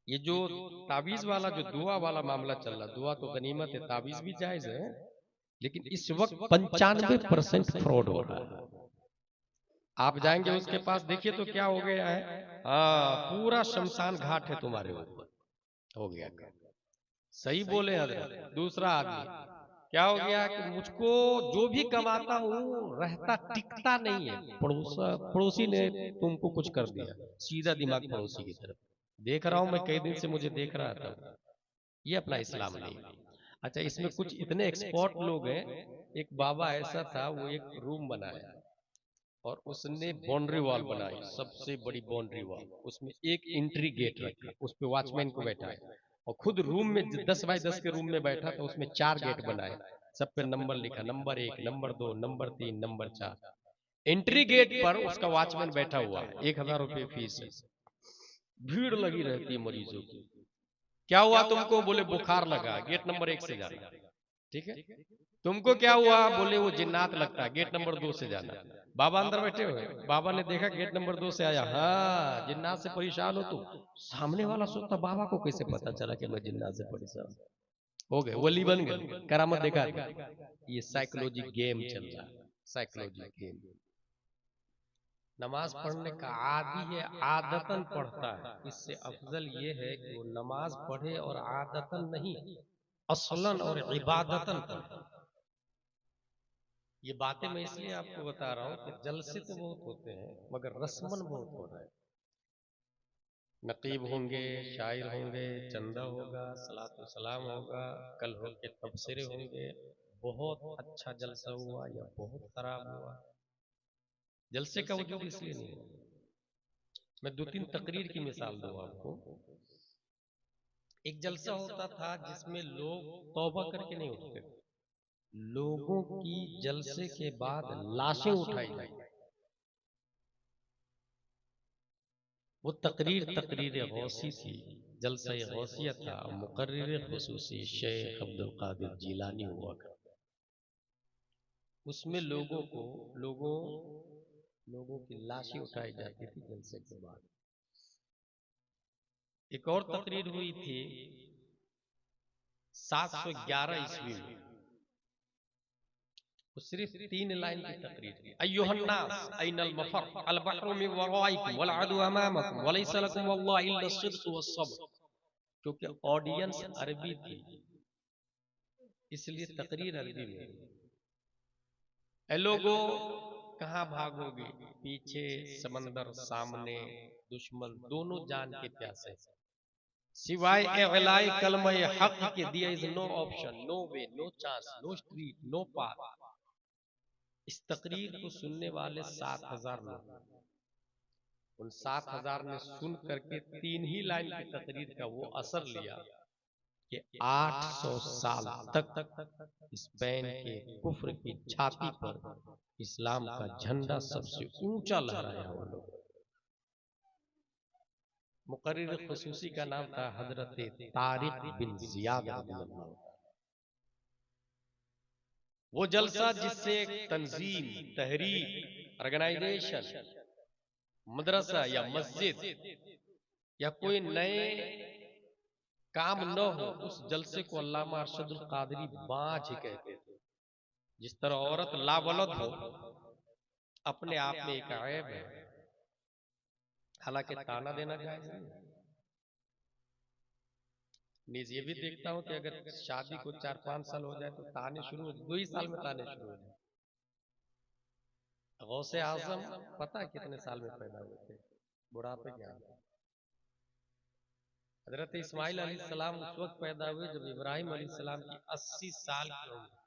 ये जो ताबीज वाला जो दुआ वाला मामला चल रहा, दुआ तो गनीमत है, ताबीज भी जायज है, लेकिन इस वक्त 95% फ्रॉड हो रहा है। आप जाएंगे उसके पास, देखिए तो क्या हो गया है। हाँ, पूरा शमशान घाट है तुम्हारे ऊपर, हो गया काम। सही बोले हजरत। दूसरा आदमी क्या हो गया कि मुझको जो भी कमाता हूँ रहता टिकता नहीं है, पड़ोसी ने तुमको कुछ कर दिया, सीधा दिमाग पड़ोसी की तरफ। देख रहा हूं मैं, कई दिन से मुझे देख रहा था। ये अपना इस्लाम नहीं। अच्छा, इसमें कुछ इतने एक्सपर्ट लोग हैं। एक बाबा ऐसा था, वो एक रूम बनाया और उसने बाउंड्री वॉल बनाई, सबसे बड़ी बाउंड्री वॉल, उसमें एक एंट्री गेट रखा, उस पे वॉचमैन को बैठाया, और खुद रूम में 10 बाई 10 के रूम में बैठा था, उसमें 4 गेट बनाए, सब पे नंबर लिखा, number 1, number 2, number 3, number 4। Entry gate पर उसका वॉचमैन बैठा हुआ है, 1,000 रुपये फीस है। भीड़ लगी रहती है मरीजों की। क्या हुआ तुमको? बोले बुखार लगा, गेट नंबर 1 से जाना। ठीक है। तुमको क्या हुआ? बोले वो जिन्नात लगता है, गेट नंबर 2 से जाना। बाबा अंदर बैठे हुए, बाबा ने देखा गेट नंबर 2 से आया, हाँ जिन्नात से परेशान हो तुम। सामने वाला सोचता बाबा को कैसे पता चला कि मैं जिन्नात से परेशान हूं? हो गए, वली बन गए, करामत दिखा दी। ये साइकोलॉजी गेम चल रहा है, साइकोलॉजी गेम। नमाज पढ़ने का आदी है, आदतन पढ़ता है, इससे अफजल ये है कि वो नमाज पढ़े और आदतन नहीं, असलन और इबादतन पढ़े। ये बातें मैं इसलिए आपको बता रहा हूं कि जलसे तो बहुत होते हैं मगर रस्मन बहुत हो रहा है। नकीब होंगे, शायर होंगे, चंदा होगा, सलातो सलाम होगा, कल हो के तबसरे होंगे। बहुत अच्छा जलसा हुआ या बहुत खराब हुआ, जलसे का वजूद इसलिए नहीं हुआ। मैं 2-3 तकरीर की मिसाल दूं आपको। एक जलसा होता था जिसमें लोग तौबा करके नहीं उठते थे, लोगों की जलसे के बाद लाशें उठाई जाती। वो तकरीर तकरीर गौसी थी, जलसा गौसिया था, मुकर्रिर खुसूसी शेख अब्दुल कादिर जीलानी हुआ करता। उसमें लोगों लोगों की लाशें उठाई जाती थी जलसे के बाद। एक और तकरीर हुई थी 711 ईस्वी में, वो सिर्फ 3 लाइन की तकरीर थी। अय्युहन्नास ऐनल मफर अल बहरु मिन वराइकुम वल अदु अमामकुम वलैसा लकुम वल्लाहि इल्ला सिद्क़ वस्सब्र। क्योंकि ऑडियंस अरबी थी, इसलिए तकरीर अरबी में। ए लोगो, कहां भागोगे? पीछे समंदर, सामने दुश्मन, दोनों जान के प्यासे। सिवाय एलाए कलमा हक के, दिया is no option, no way, no chance, no street, no path. इस तकरीर को सुनने वाले 7,000 लोग, उन 7,000 ने सुन करके 3 ही लाइन की तकरीर का वो असर लिया कि 800 साल तक स्पेन के कुफ्र की छाती पर इस्लाम का झंडा सबसे ऊंचा लहराया वो लोग। मुकर्रिर खुसूसी का नाम था हजरत तारिक बिन जियाद रज़ियल्लाहु अन्हु। वो जलसा जिससे तंजीम, तहरीक, ऑर्गेनाइजेशन, मदरसा या मस्जिद या कोई नए काम न हो, उस जलसे को अल्लामा अरशदुल कादरी बाँझ ही कहते थे। जिस तरह औरत लावलद हो अपने आप में एक ऐब है, हालांकि ताना देना जायज नहीं है। नीज ये भी देखता हूं कि अगर शादी को 4-5 साल हो जाए तो ताने शुरू हो, 2 ही साल में ताने शुरू हो जाए। गौसे आजम पता है कितने साल में पैदा हुए थे? बुढ़ापे के आगे। हजरत इस्माइल अलैहिस्सलाम उस वक्त पैदा हुए जब इब्राहिम अलैहिस्सलाम की 80 साल की उम्र।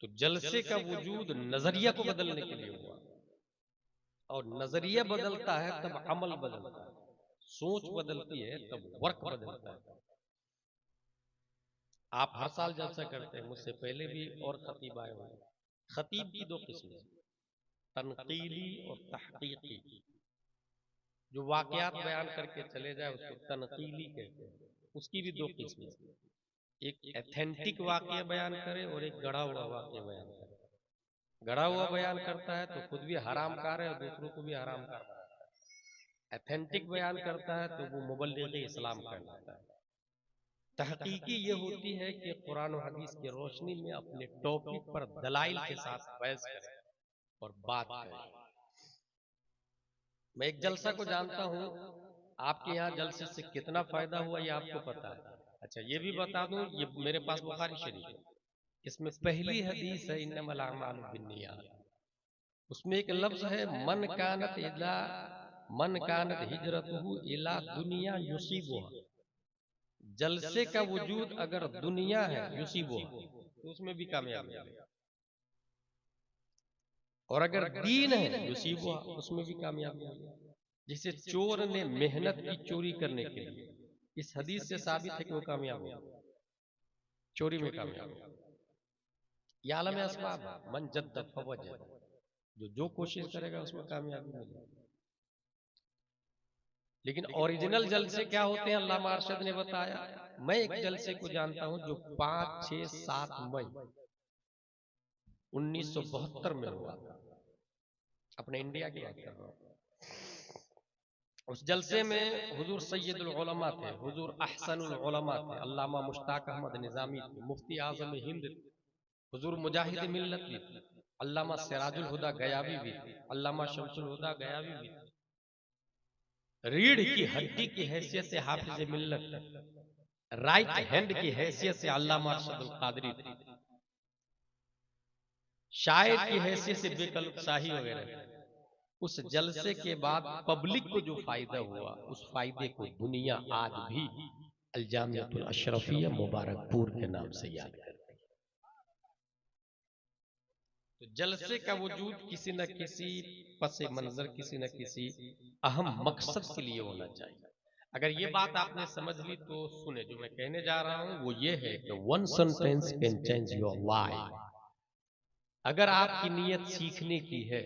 तो जलसे का वजूद नजरिया को बदलने के लिए हुआ, और नजरिया बदलता है तब अमल बदलता है, सोच बदलती है तब वर्क बदलता है। आप हर साल जलसा करते हैं, मुझसे पहले भी और खतीब आए हुए। खतीब की 2 किस्में, तनकीली और तहकीकी। जो वाकयात बयान करके चले जाए उसको तनकीली कहते हैं। उसकी भी 2 किस्में, एक एथेंटिक वाकया बयान करे और एक गढ़ा हुआ वाकया बयान करे। गढ़ा हुआ बयान करता है तो खुद भी हरामकार है और दूसरों को भी हरामकार बनाता है। ऑथेंटिक बयान करता है तो वो मुबल्लिग इस्लाम कहलाता है। तहकीकी ये होती है कि कुरान और हदीस की रोशनी में अपने टॉपिक पर दलाइल के साथ बहस करें और बात करें। मैं एक जलसा को जानता हूं, आपके यहाँ जलसे से कितना फायदा हुआ ये आपको पता है। अच्छा ये भी बता दूं, ये मेरे पास बुखारी शरीफ है, इसमें पहली हदीस है इन्नमल अमालु बिन्नियात, उसमें एक लफ्ज है मन कानत हिजरतुहु इला दुनिया युसीबुहा। जलसे का वजूद अगर दुनिया है युसीबुहा तो उसमें भी कामयाबी है, और अगर दीन है युसीबुहा उसमें भी कामयाबी है। जिसे चोर ने मेहनत की चोरी करने के लिए, इस हदीस से साबित है कि वो कामयाब हो, चोरी में कामयाब हो। ये आलम असबाब है, मन जद्द फवजद, जो कोशिश करेगा उसमें कामयाबी मिलेगी। लेकिन ओरिजिनल जलसे क्या होते हैं अल्लामा अरशद ने बताया। मैं एक जलसे को जानता हूं जो 5, 6, 7 मई 1972 में हुआ था, अपने इंडिया की बात कर रहा हूं। उस जलसे में हुजूर सैयदुल उलमा थे, हुजूर अहसनुल उलमा थे, अल्लामा मुश्ताक अहमद निजामी थे, मुफ्ती आजम हिंद थे, हुजूर मुजाहिद मिल्लत भी थे, अल्लामा सिराजुल हुदा गयावी भी थे, अल्लामा शमसुल हुदा गयावी भी थे। रीढ़ की हड्डी की हैसियत से हाफिज मिल्लत, राइट हैंड की हैसियत से अल्लामा अरशदुल कादरी थे, शायर की हैसियत से बेकल्ब शाही वगैरह। उस जलसे के बाद पब्लिक को जो फायदा हुआ, उस फायदे को दुनिया आज भी अलजामियतुल अशरफिया मुबारकपुर के नाम से याद करती है। तो जलसे का वजूद किसी न किसी पसे मंजर, किसी न किसी अहम मकसद के लिए होना चाहिए। अगर ये बात आपने समझ ली तो सुने, जो मैं कहने जा रहा हूं वो ये है कि one sentence can change your life. अगर आपकी नीयत सीखने की है,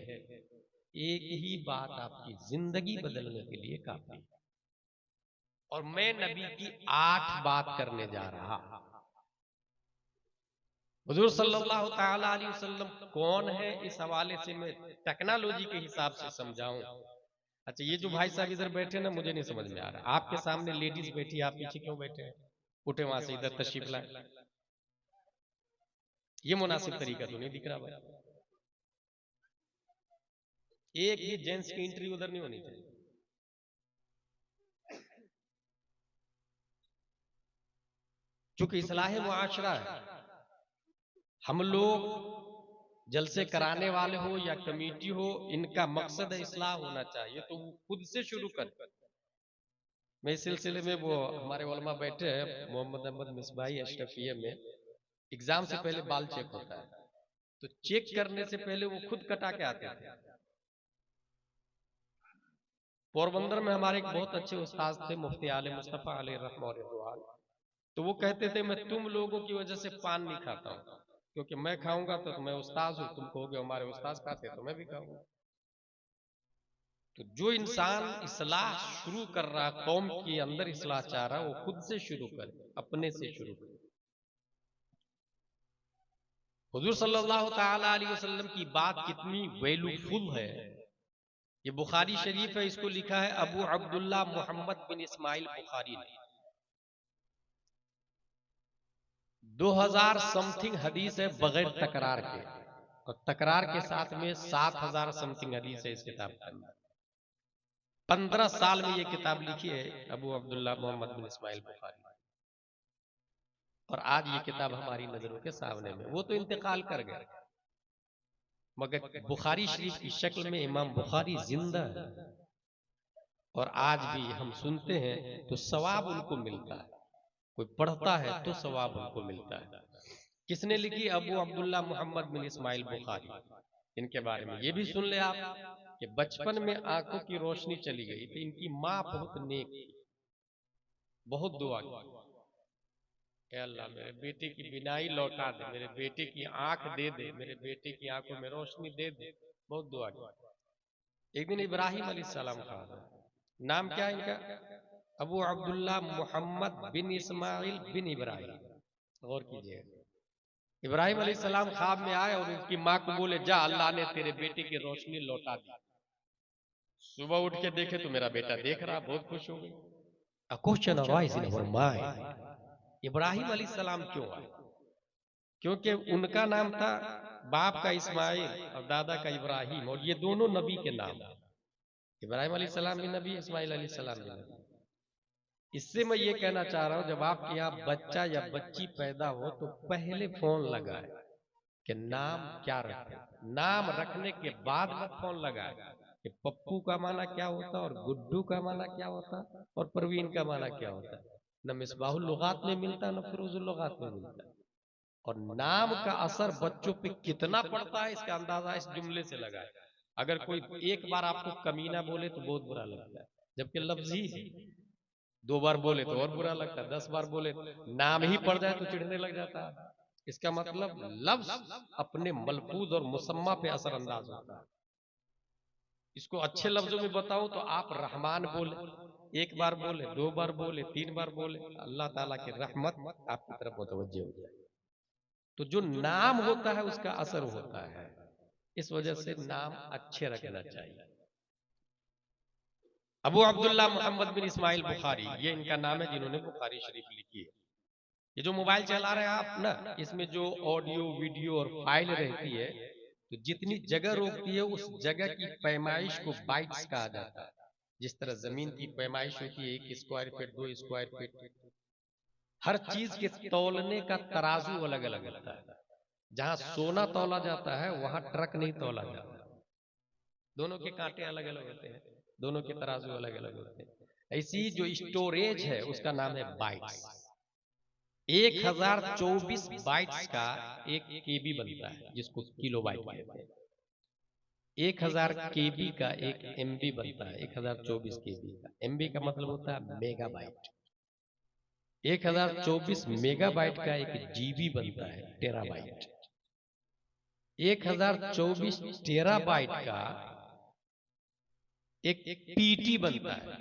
एक ही बात आपकी जिंदगी बदलने के लिए काफी। और मैं नबी की 8 बात करने जा रहा। हुजूर सल्लल्लाहु ताला अलैहि वसल्लम कौन है, इस हवाले से मैं टेक्नोलॉजी के हिसाब से समझाऊं। अच्छा ये जो भाई साहब इधर बैठे ना, मुझे नहीं समझ में आ रहा, आपके सामने लेडीज बैठी, आप पीछे क्यों बैठे हैं? उठे वहां से इधर तशरीफ लाए, ये मुनासिब तरीका तो नहीं दिख रहा भाई। एक भी जेंट्स की एंट्री उधर नहीं होनी चाहिए। चूंकि इस्लाह मुआशरा है, हम लोग जलसे कराने वाले हो या कमेटी हो, इनका मकसद है इस्लाह होना चाहिए, तो वो खुद से शुरू कर। मैं इस सिलसिले में, वो हमारे उलमा बैठे हैं, मोहम्मद अहमद मिसबाही अशरफिया में एग्जाम से पहले बाल चेक होता है, तो चेक करने से पहले वो खुद कटा के आते थे। पोरबंदर में हमारे एक बहुत अच्छे उस्ताद थे, मुफ्ती आले मुस्तफा अलैहि रहमत व रिदवान, तो वो कहते थे मैं तुम लोगों की वजह से पान नहीं खाता हूं, क्योंकि मैं खाऊंगा तो मैं उस्ताद हूं, तुम कहोगे हमारे उस्ताद खाते तो मैं भी खाऊंगा। तो जो इंसान इस्लाह शुरू कर रहा, कौम के अंदर इस्लाह चाह रहा, वो खुद से शुरू करे, अपने से शुरू करे। हुजूर सल्लल्लाहु ताला अलैहि वसल्लम की बात कितनी वैल्यूफुल है। ये बुखारी शरीफ है, इसको लिखा है Abu Abdullah Muhammad bin Ismail Bukhari ने। 2000 समथिंग हदीस है बगैर तकरार के, और तकरार के साथ में 7000 समथिंग हदीस है इस किताब के अंदर। 15 साल में ये किताब लिखी है Abu Abdullah Muhammad bin Ismail Bukhari, और आज ये किताब हमारी नजरों के सामने में। वो तो इंतकाल कर गए, मगर बुखारी शरीफ की शक्ल में इमाम बुखारी जिंदा है, और आज भी हम सुनते हैं तो सवाब उनको मिलता है, कोई पढ़ता है तो सवाब उनको मिलता है। किसने लिखी? Abu Abdullah Muhammad bin Ismail Bukhari. इनके बारे में ये भी सुन ले आप कि बचपन में आंखों की रोशनी चली गई तो इनकी माँ बहुत नेक थी, बहुत दुआ की, अल्लाह मेरे बेटे की बिनाई लौटा दे, मेरे बेटे की आंख दे दे, मेरे बेटे की आंखों में रोशनी दे दे, बहुत दुआ की। एक दिन इब्राहिम अलैहिस्सलाम का नाम क्या है इनका? Abu Abdullah Muhammad bin Ismail बिन इब्राहिम। गौर कीजिए, इब्राहिम अलैहिस्सलाम ख्वाब में आए और उनकी माँ को बोले जा अल्लाह ने तेरे बेटे की रोशनी लौटा दी। सुबह उठ के देखे तो मेरा बेटा देख रहा, बहुत खुश हो गई। A question arises in our mind. Ibrahim अलैहिस्सलाम क्यों आए? क्योंकि उनका नाम था, बाप का इस्माइल और दादा का इब्राहिम, और ये दोनों नबी के नाम। इब्राहिम अलैहिस्सलाम भी नबी, इस्माइल अलैहिस्सलाम भी नबी। इससे मैं ये कहना चाह रहा हूं, जब आपके यहाँ बच्चा या बच्ची पैदा हो तो पहले फोन लगाए कि नाम क्या रखें। नाम रखने के बाद मत फोन लगाए कि पप्पू का माना क्या होता और गुड्डू का माना क्या होता और परवीन का माना क्या होता। न मिसबाहुल लुगात में मिलता, न फिरोजुल लुगात में मिलता। और नाम का असर बच्चों पे कितना पड़ता है इसका अंदाजा इस जुमले से लगाए। अगर कोई एक बार आपको कमीना बोले तो बहुत बुरा लगता है, जबकि लफ्ज ही है। 2 बार बोले तो और बुरा लगता है, 10 बार बोले, नाम ही पड़ जाए तो चिढ़ने लग जाता है। इसका मतलब लफ्ज अपने मलफूज और मुसम्मा पे असरअंदाज होता है। इसको अच्छे लफ्जों में बताऊं तो आप रहमान बोले, 1 बार बोले, 2 बार बोले, 3 बार बोले, अल्लाह ताला की रहमत आपकी तरफ मुतवज्जे हो जाए। तो जो नाम होता है उसका असर होता है, इस वजह से नाम अच्छे रखना चाहिए। Abu Abdullah Muhammad bin Ismail Bukhari, ये इनका नाम है जिन्होंने बुखारी शरीफ लिखी है। ये जो मोबाइल चला रहे हैं आप ना, इसमें जो ऑडियो वीडियो और फाइल रहती है, तो जितनी जगह रोकती है उस जगह की पैमाइश को बाइट्स कहा जाता है। जिस तरह जमीन की पैमाइश होती है 1 स्क्वायर फीट, 2 स्क्वायर फीट, हर चीज के तौलने का तराजू अलग अलग होता है। जहां सोना तौला जाता है वहां ट्रक नहीं तौला जाता। दोनों के कांटे अलग अलग होते हैं, दोनों के तराजू अलग अलग होते हैं। ऐसी जो स्टोरेज है उसका नाम है बाइट्स। 1024 बाइट्स का 1 केबी बनता है, जिसको किलो बाइट कहते हैं। 1000 केबी का 1 एमबी बनता है, 1024 केबी का। एमबी का मतलब होता है मेगाबाइट। 1024 मेगाबाइट का 1 जीबी बनता है, टेराबाइट। 1024 टेराबाइट का एक पीटी बनता है,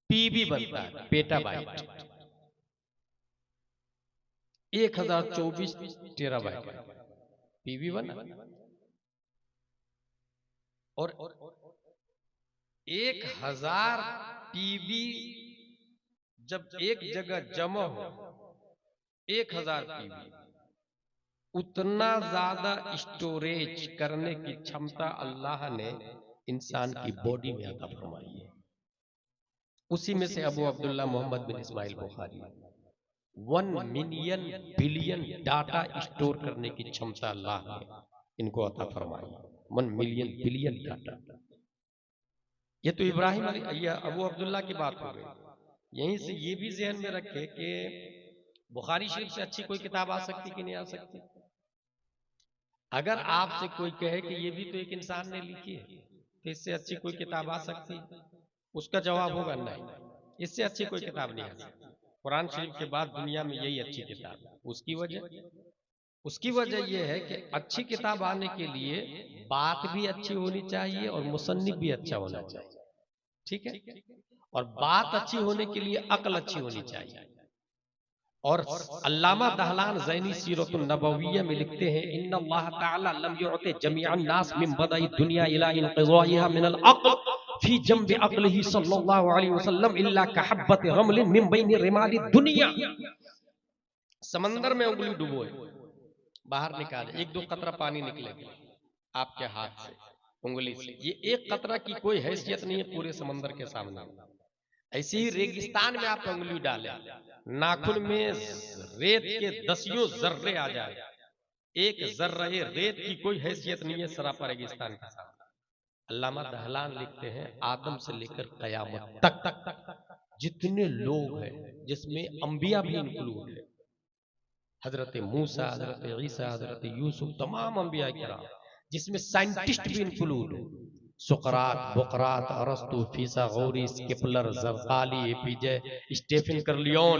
पीबी बनता है, पेटाबाइट। 1024 टेराबाइट पीबी बना, और 1000 पीबी जब एक जगह जमा हो, 1000 पीबी, उतना ज्यादा स्टोरेज करने की क्षमता अल्लाह ने इंसान की बॉडी में अता फरमाई है। उसी में से Abu Abdullah Muhammad bin Ismail Bukhari 1 million billion data store करने की क्षमता अल्लाह ने इनको अता फरमाई। 1 मिलियन बिलियन डाटा। ये तो इब्राहिम अबू अब्दुल्ला की बात हो गई। यहीं से ये भी ज़हन में रखे कि बुखारी शरीफ से अच्छी कोई किताब आ सकती कि नहीं आ सकती। अगर आपसे कोई कहे कि ये भी तो एक इंसान ने लिखी है, तो इससे अच्छी कोई किताब आ सकती, उसका जवाब होगा नहीं, इससे अच्छी कोई किताब नहीं आ सकती। कुरान शरीफ के बाद दुनिया में यही अच्छी किताब है। उसकी वजह यह है कि अच्छी किताब आने के लिए बात भी अच्छी होनी चाहिए और मुसन्निफ भी अच्छा होना चाहिए, ठीक है। और बात अच्छी होने के लिए अक्ल अच्छी होनी चाहिए। और अल्लामा दहलान ज़ैनी सीरतुन नबविय्या में लिखते हैं, इन्नल्लाह तआला लम युअति जमीअन नास मिन बदाई दुनिया इला इंक़िज़ाइहा मिनल अक़्ल फी जंब अक़्लिही सल्लल्लाहु अलैहि वसल्लम इल्ला कहब्बत रमलिन मिन बैनि रिमालि दुनिया। समंदर में उंगली डुबोए, बाहर निकाले, 1-2 कतरा पानी निकलेगा आपके हाथ से, उंगली से, ये एक कतरा की कोई हैसियत नहीं है पूरे समंदर के सामने। ऐसे ही रेगिस्तान में आप उंगली डालें, नाखून में रेत के 10 जर्रे आ जाए, 1 जर्रे रेत की कोई हैसियत नहीं है सरापा रेगिस्तान के सामने। अल्लामा दहलान लिखते हैं, आदम से लेकर कयामत तक जितने लोग हैं, जिसमें अंबिया भी इंक्लूड है, हजरत मूसा, हजरत ईसा, हजरत यूसुफ, तमाम अंबिया किराम, जिसमें साइंटिस्ट भी इंक्लूड है, सुकरात, बुकरात, अरस्तु, फिसागोरिस, Kepler, Zarqali, APJ, Stephen Corleone,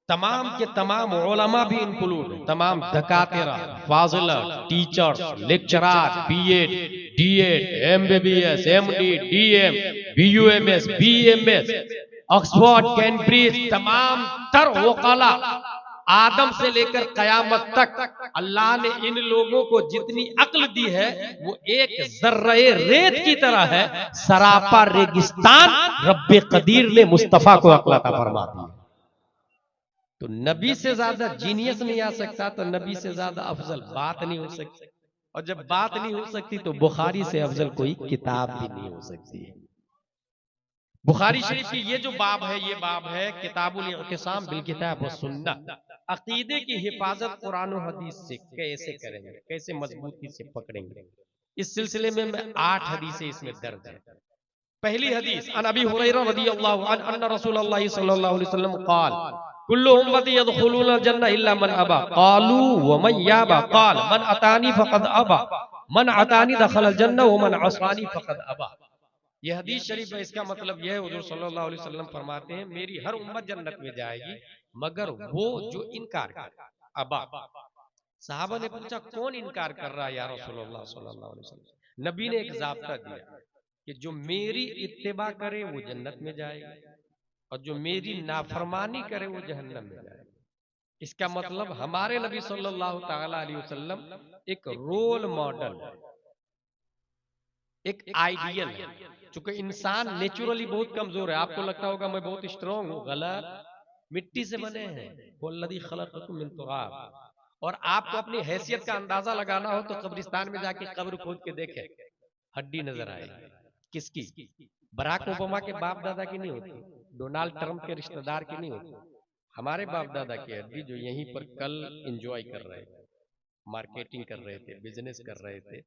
तमाम के तमाम उलमा भी इंक्लूड है, तमाम दकातेरा, फाजिलर, teachers, lecturer, BEd, DEd, MBBS, MD, DM, BUMS, BMS, Oxford, Cambridge, तमाम तर वकाला आदम से लेकर कयामत तक अल्लाह ने इन लोगों को जितनी अक्ल दी है वो एक जर्रे रेत की तरह है, सरापा रेगिस्तान रब्बे कदीर ने मुस्तफा को अक्ल अता फरमा दी। तो नबी से ज्यादा जीनियस नहीं आ सकता, तो नबी से ज्यादा अफजल बात नहीं हो सकती, और जब बात नहीं हो सकती तो बुखारी से अफजल कोई किताब भी नहीं हो सकती। बुखारी शरीफ की ये जो बाब है, ये बाब है किताबुल इत्तिसाम बिल किताब व सुन्नह, अकीदे की हिफाजत कुरान और हदीस से कैसे करेंगे, कैसे मजबूती से पकड़ेंगे। इस सिलसिले में मैं 8 हदीसें इसमें दर्ज है। पहली हदीस अन अबी हुरैरा रदियल्लाहु अन्हु अन्ना रसूलुल्लाह सल्लल्लाहु अलैहि वसल्लम क़ाल कुल्लु उम्मती यदखुलूना जन्नह इल्ला मन अबा क़ालू व मन याबा क़ाल मन अतानी फ़क़द अबा मन अतानी दखलल जन्नह व मन असानी फ़क़द अबा। यह हदीस शरीफ है। इसका मतलब यह है हुजूर सल्लल्लाहु अलैहि वसल्लम फरमाते हैं मेरी हर उम्मत जन्नत में जाएगी मगर वो जो इनकार करे। अबा, सहाबा ने पूछा कौन इनकार कर रहा है या रसूलुल्लाह सल्लल्लाहु अलैहि वसल्लम। नबी ने एक ज़ाब्ता दिया कि जो मेरी इत्तिबा करे वो जन्नत में जाएगा और जो मेरी नाफरमानी करे वो जहन्नम में जाएगा। इसका मतलब हमारे नबी सल्लल्लाहु ताला अलैहि वसल्लम एक रोल मॉडल, एक आइडियल है। चूंकि इंसान नेचुरली बहुत कमजोर है, आपको लगता होगा मैं बहुत स्ट्रांग हूं, गलत। मिट्टी से बने हैं, वल्लज़ी खलक़कुम मिन तुराब। और आपको अपनी हैसियत का अंदाजा लगाना हो तो कब्रिस्तान में जाके कब्र खोद के देखें, हड्डी नजर आएगी। किसकी? बराक ओबामा के बाप दादा की नहीं होती, डोनाल्ड ट्रंप के रिश्तेदार की नहीं होती, हमारे बाप दादा की हड्डी जो यहीं पर कल एंजॉय कर रहे थे, मार्केटिंग कर रहे थे, बिजनेस कर रहे थे।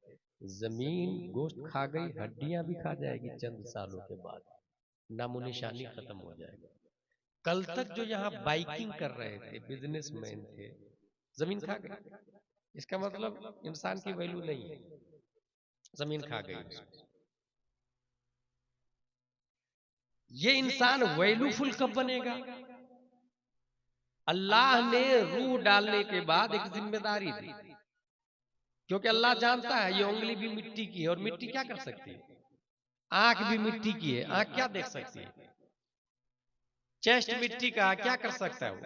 जमीन गोश्त खा गई, हड्डियां भी खा जाएगी चंद सालों के बाद, नामो निशानी खत्म हो जाएगा। कल तक जो यहाँ बाइकिंग कर रहे थे, बिजनेसमैन थे, जमीन खा गई। इसका मतलब इंसान की वैल्यू नहीं है, जमीन खा गई। ये इंसान वैल्यूफुल कब बनेगा? अल्लाह ने रूह डालने के बाद एक जिम्मेदारी दी, क्योंकि अल्लाह जानता है ये उंगली भी मिट्टी की है और मिट्टी क्या कर सकती है, आंख भी मिट्टी की है, आंख क्या देख सकती है, चेस्ट मिट्टी का क्या कर सकता है वो।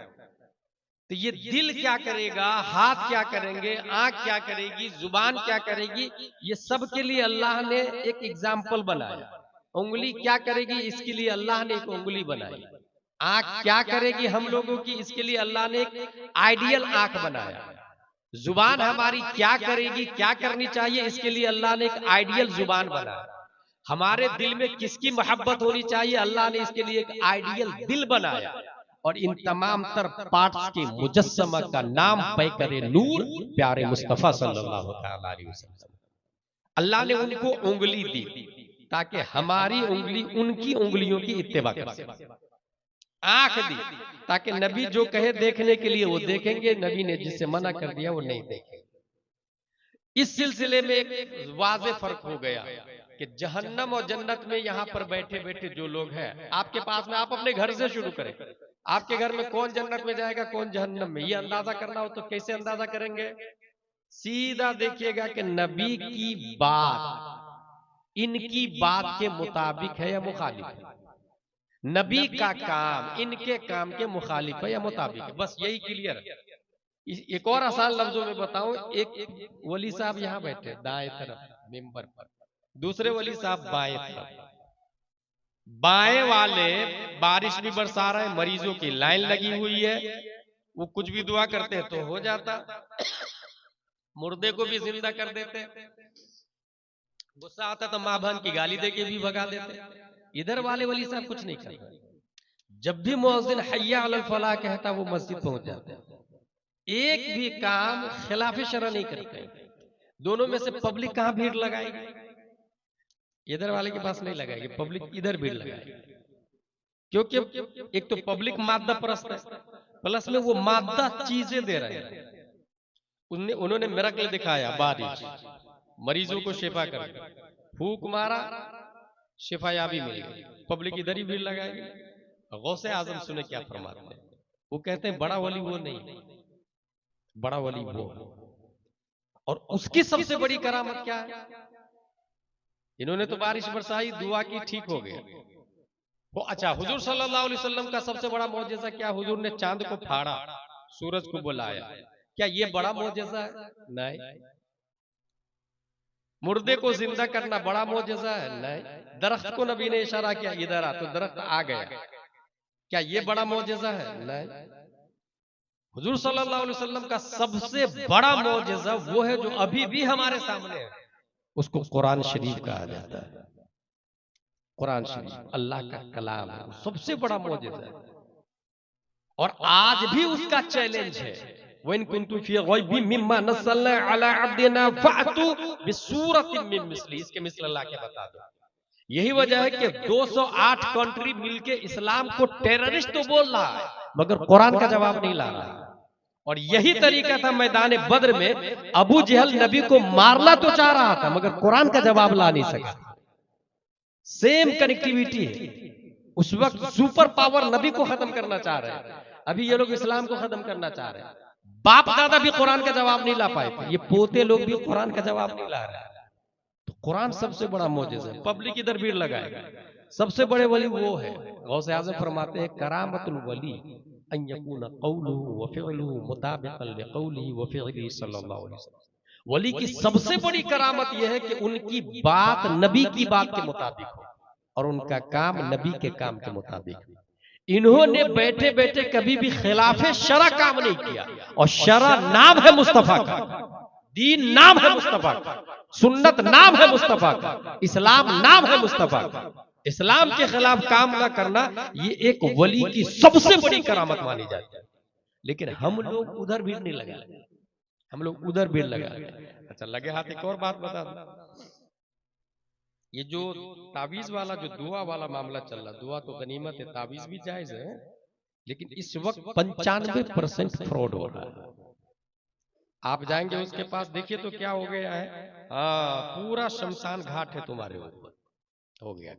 तो ये दिल क्या करेगा, हाथ क्या करेंगे, आंख क्या करेगी, जुबान क्या करेगी, ये सब के लिए अल्लाह ने एक एग्जाम्पल बनाया। उंगली क्या करेगी, इसके लिए अल्लाह ने एक उंगली बनाई। आंख क्या करेगी हम लोगों की, इसके लिए अल्लाह ने एक आइडियल आंख बनाया। जुबान हमारी क्या करेगी, क्या करनी चाहिए, इसके लिए अल्लाह ने एक आइडियल जुबान बनाया। हमारे दिल में किसकी मोहब्बत होनी चाहिए, अल्लाह ने इसके लिए एक आइडियल दिल बनाया। और इन तमाम तर पार्ट्स के मुजस्समा का नाम पैकरे नूर प्यारे मुस्तफा सल्लल्लाहु अलैहि वसल्लम। अल्लाह ने उनको उंगली दी ताकि हमारी उंगली उनकी उंगलियों की इत्तिबा कर सके। आंख दी ताकि नबी जो कहे देखने के लिए वो देखेंगे, नबी ने जिससे मना कर दिया वो नहीं देखेंगे। इस सिलसिले में एक वाज़े फर्क हो गया कि जहन्नम और जन्नत में यहां पर बैठे बैठे जो लोग हैं आपके पास में, आप अपने घर से शुरू करें। आपके घर में कौन जन्नत में जाएगा, कौन जहन्नम में, ये अंदाजा करना हो तो कैसे अंदाजा करेंगे? सीधा देखिएगा कि नबी की बात इनकी बात के मुताबिक है या मुखालिफ है, नबी का काम इनके काम के मुखालिफ है या मुताबिक है, बस यही क्लियर है। एक और आसान लफ्जों में बताऊं, एक वली साहब यहां बैठे दाएं तरफ मिंबर पर, दूसरे वली साहब बाएं तरफ। बाएं वाले बारिश भी बरसा रहे हैं, मरीजों की लाइन लगी हुई है, वो कुछ भी दुआ करते तो हो जाता, मुर्दे को भी जिंदा कर देते, गुस्सा आता तो मां बहन की गाली देके भी भगा देते। इधर वाले वली साहब कुछ नहीं करते, जब भी मुअज्जिन हय्या अलल फलाह कहता वो मस्जिद पहुंच जाते हैं, एक भी काम खिलाफ शरअ नहीं करते। दोनों में से पब्लिक कहां भीड़ लगाएगी? इधर वाले के पास नहीं लगाएगी, पब्लिक इधर भीड़ लगाएगी। क्योंकि एक तो पब्लिक मादा परस्त है, प्लस में वो मादा चीजें दे रहे हैं। उन्होंने मिरेकल दिखाया, बारिश, मरीजों को शिफा कर, फूक मारा, शिफायाबी मिल गई, पब्लिक इधर ही भीड़ लगाएगी। गौसे आजम सुने क्या फरमाते हैं, वो कहते हैं बड़ा वली वो नहीं, बड़ा वली वो, और उसकी सबसे बड़ी करामत क्या है? इन्होंने तो बारिश बरसाई, दुआ की, ठीक हो गया। वो अच्छा, हुजूर सल्लल्लाहु अलैहि वसल्लम का सबसे बड़ा मौजज़ा क्या? हुजूर ने चांद को फाड़ा, सूरज को बुलाया, क्या ये बड़ा मोजज़ा है? नहीं। मुर्दे को जिंदा करना बड़ा मोजज़ा है? नहीं। दरख्त को नबी ने इशारा किया इधर आ, तो दरख्त आ गया, क्या ये बड़ा मोजज़ा है? नहीं। हुजूर सल्लल्लाहु अलैहि वसल्लम का सबसे बड़ा मोजज़ा वो है जो अभी भी हमारे सामने है, उसको कुरान शरीफ कहा जाता है। कुरान शरीफ अल्लाह का कलाम है, वो सबसे बड़ा मोजज़ा है और आज भी उसका चैलेंज है। वइन कुन्तु फी गैबिम मिम्मा नज़्ज़लना अला अब्दिना फअतु बिसूरतिन मिन मिस्ली, इसके मिस्ल अल्लाह के बता दो। यही वजह है कि 208 कंट्री मिलके इस्लाम को टेररिस्ट तो बोल रहा है मगर कुरान का जवाब नहीं ला रहा। और यही तरीका था मैदान बद्र में, अबू जहल नबी को मारना तो चाह रहा था मगर कुरान का जवाब ला नहीं सका। सेम कनेक्टिविटी है। उस वक्त सुपर पावर नबी को खत्म करना चाह रहे हैं, अभी ये लोग इस्लाम को खत्म करना चाह रहे हैं। बाप दादा भी कुरान का जवाब नहीं ला पाए थे, ये पोते लोग भी कुरान का जवाब नहीं ला रहे। तो कुरान सबसे बड़ा मोजज़ा है। पब्लिक इधर भीड़ लगाएगा, सबसे बड़े वली वो है। गौसे आज़म फरमाते हैं करामतुल वली अन यकून क़ौलुहु व फ़िअलुहु मुताबिक़न लिक़ौलिहि व फ़िअलिहि सल्लल्लाहु अलैहि वसल्लम। वली की सबसे बड़ी करामत यह है कि उनकी बात नबी की बात के मुताबिक हो और उनका काम नबी के काम के मुताबिक। इन्होंने बैठे बैठे कभी भी खिलाफे शरा काम नहीं किया, और शरा नाम है मुस्तफा का, दीन नाम है मुस्तफा का, सुन्नत नाम है मुस्तफा का, इस्लाम नाम है मुस्तफा का। इस्लाम के खिलाफ काम ना करना ये एक वली की सबसे बड़ी करामत मानी जाती है। लेकिन हम लोग उधर भीड़ नहीं लगा, हम लोग उधर भीड़ लगा। अच्छा लगे हाथ, एक और बात बता दूं, ये जो तावीज वाला जो दुआ वाला मामला चल रहा, दुआ तो गनीमत है, तावीज भी जायज है, लेकिन इस वक्त 95% फ्रॉड हो रहा है। आप जाएंगे उसके पास, देखिए तो क्या हो गया है। हाँ, पूरा शमशान घाट है तुम्हारे ऊपर, हो गया।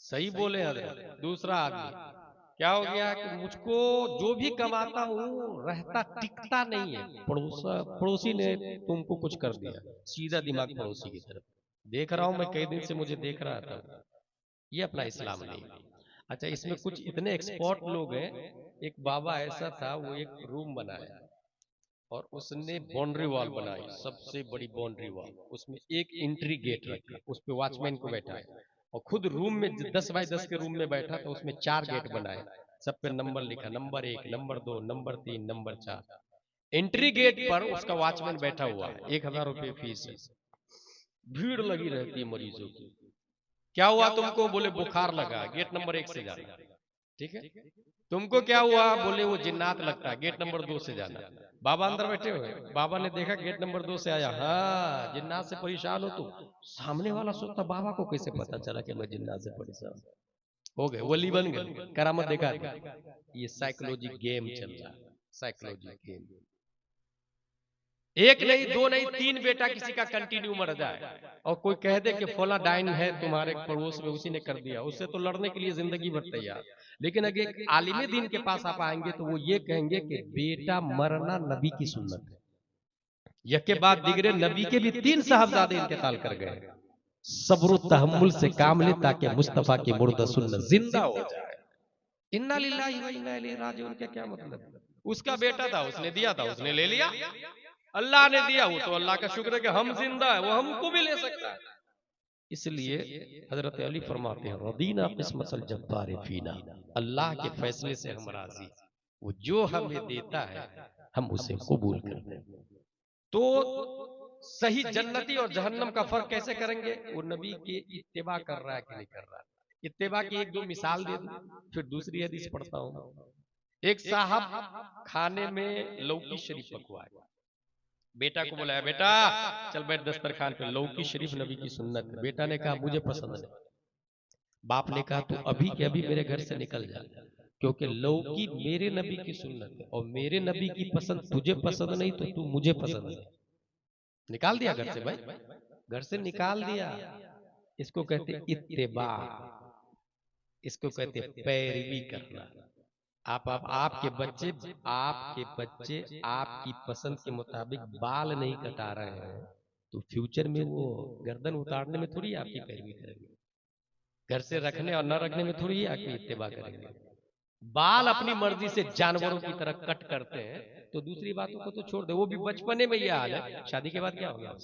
सही बोले हजरत। दूसरा आदमी क्या हो गया कि मुझको जो भी कमाता हूँ रहता टिकता नहीं है, पड़ोसी ने तुमको कुछ कर दिया, सीधा दिमाग पड़ोसी की तरफ। देख रहा हूं मैं, कई दिन से मुझे देख रहा था, ये अपना इस्लाम नहीं। अच्छा, इसमें कुछ इतने एक्सपर्ट लोग हैं। एक बाबा ऐसा था, वो एक रूम बनाया और उसने बाउंड्री वॉल बनाई, सबसे बड़ी बाउंड्री वॉल, उसमें एक एंट्री गेट रखा, उस पे वॉचमैन को बैठाया और खुद रूम में 10 बाय 10 के रूम में बैठा, तो उसमें 4 गेट बनाए, सब पे नंबर लिखा, number 1, number 2, number 3, number 4। Entry gate पर उसका वॉचमैन बैठा हुआ है, 1000 रुपये फीस है। भीड़ लगी रहती है मरीजों की। क्या हुआ तुमको? बोले बुखार लगा, गेट नंबर 1 से जाना। ठीक है, तुमको क्या हुआ? बोले वो जिन्नात लगता है, गेट नंबर 2 से जाना। बाबा अंदर बैठे हुए, बाबा ने देखा गेट नंबर 2 से आया, हाँ जिन्नात से परेशान हो तुम। सामने वाला सोचता बाबा को कैसे पता चला कि मैं जिन्नात से परेशान? हो गए, वली बन गए, करामत देखा। ये साइकोलॉजी गेम चल रहा है, साइकोलॉजी गेम। एक नहीं, दो नहीं, 3 बेटा किसी का कंटिन्यू मर जाए और कोई कह दे कि फला डाइन है तुम्हारे पड़ोस में, उसी ने कर दिया, उससे तो लड़ने के लिए जिंदगी भर तैयार। लेकिन अगर एक आलिम दीन के पास आप आएंगे तो वो ये कहेंगे कि बेटा मरना नबी की सुन्नत है। यके बाद दिगरे नबी के भी 3 साहबजादे इंतकाल कर गए। सब्र तहम्मुल से काम ले ताकि मुस्तफा की मुर्दा सुन्नत जिंदा हो जाए। इन्ना लिल्लाहि व इन्ना इलैहि राजिऊन का क्या मतलब? उसका बेटा था, उसने दिया था, उसने ले लिया। अल्लाह ने दिया, वो तो अल्लाह का शुक्र है कि हम जिंदा है, वो हमको भी ले सकता है। इसलिए हजरत अली फरमाते हैं रदीना किस्मतल जब्बार फीना, अल्लाह के फैसले से हम राजी, वो जो हमें देता है हम उसे कबूल करते हैं। तो सही जन्नती और जहन्नम का फर्क कैसे करेंगे? वो नबी के इत्तिबा कर रहा है कि नहीं कर रहा है। इत्तिबा की 1-2 मिसाल दे दूं, फिर दूसरी हदीस पढ़ता हूं। एक साहब खाने में लौकी शरीफ पकवाए, बेटा को बुलाया, बेटा चल बैठ दस्तरखान पे, लौकी शरीफ नबी की सुन्नत है। बेटा ने कहा मुझे पसंद नहीं। बाप ने कहा तू अभी के अभी मेरे घर से निकल जा, क्योंकि लौकी मेरे नबी की सुन्नत है और मेरे नबी की पसंद तुझे पसंद नहीं तो तू मुझे पसंद नहीं। निकाल दिया घर से भाई, घर से निकाल दिया। इसको कहते इत्तिबा, इसको कहते पैरवी करना। आपके बच्चे आपकी पसंद के मुताबिक बाल नहीं कटा रहे हैं तो फ्यूचर में वो गर्दन उतारने में थोड़ी आपकी पैरवी करेंगे, घर से रखने और न रखने में थोड़ी आपकी इत्तिबा करेंगे। बाल अपनी मर्जी से जानवरों की तरह कट करते हैं, तो दूसरी बातों को तो छोड़ दे, वो भी बचपने में ये हाल है, शादी के बाद क्या होगा?